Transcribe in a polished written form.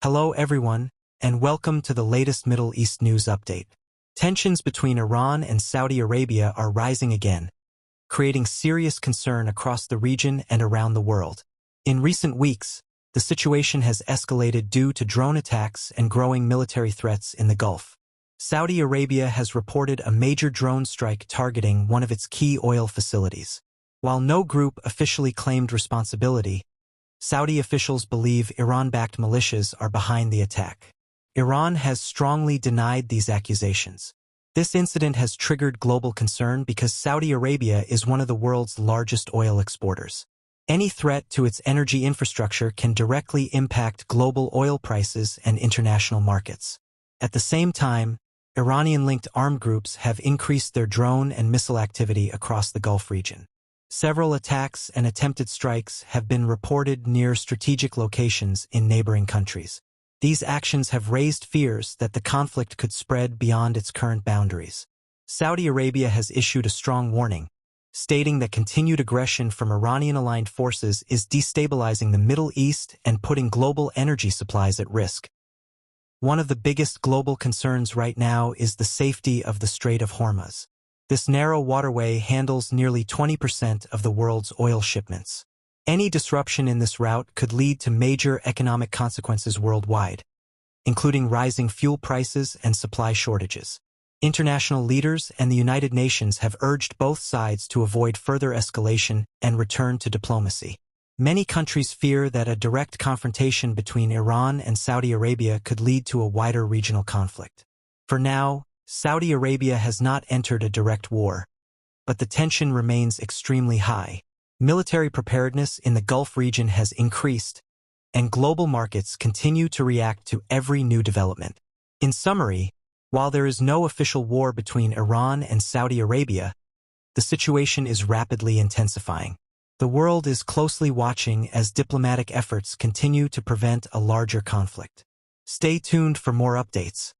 Hello everyone, and welcome to the latest Middle East news update. Tensions between Iran and Saudi Arabia are rising again, creating serious concern across the region and around the world. In recent weeks, the situation has escalated due to drone attacks and growing military threats in the Gulf. Saudi Arabia has reported a major drone strike targeting one of its key oil facilities. While no group officially claimed responsibility, Saudi officials believe Iran-backed militias are behind the attack. Iran has strongly denied these accusations. This incident has triggered global concern because Saudi Arabia is one of the world's largest oil exporters. Any threat to its energy infrastructure can directly impact global oil prices and international markets. At the same time, Iranian-linked armed groups have increased their drone and missile activity across the Gulf region. Several attacks and attempted strikes have been reported near strategic locations in neighboring countries. These actions have raised fears that the conflict could spread beyond its current boundaries. Saudi Arabia has issued a strong warning, stating that continued aggression from Iranian-aligned forces is destabilizing the Middle East and putting global energy supplies at risk. One of the biggest global concerns right now is the safety of the Strait of Hormuz. This narrow waterway handles nearly 20% of the world's oil shipments. Any disruption in this route could lead to major economic consequences worldwide, including rising fuel prices and supply shortages. International leaders and the United Nations have urged both sides to avoid further escalation and return to diplomacy. Many countries fear that a direct confrontation between Iran and Saudi Arabia could lead to a wider regional conflict. For now, Saudi Arabia has not entered a direct war, but the tension remains extremely high. Military preparedness in the Gulf region has increased, and global markets continue to react to every new development. In summary, while there is no official war between Iran and Saudi Arabia, the situation is rapidly intensifying. The world is closely watching as diplomatic efforts continue to prevent a larger conflict. Stay tuned for more updates.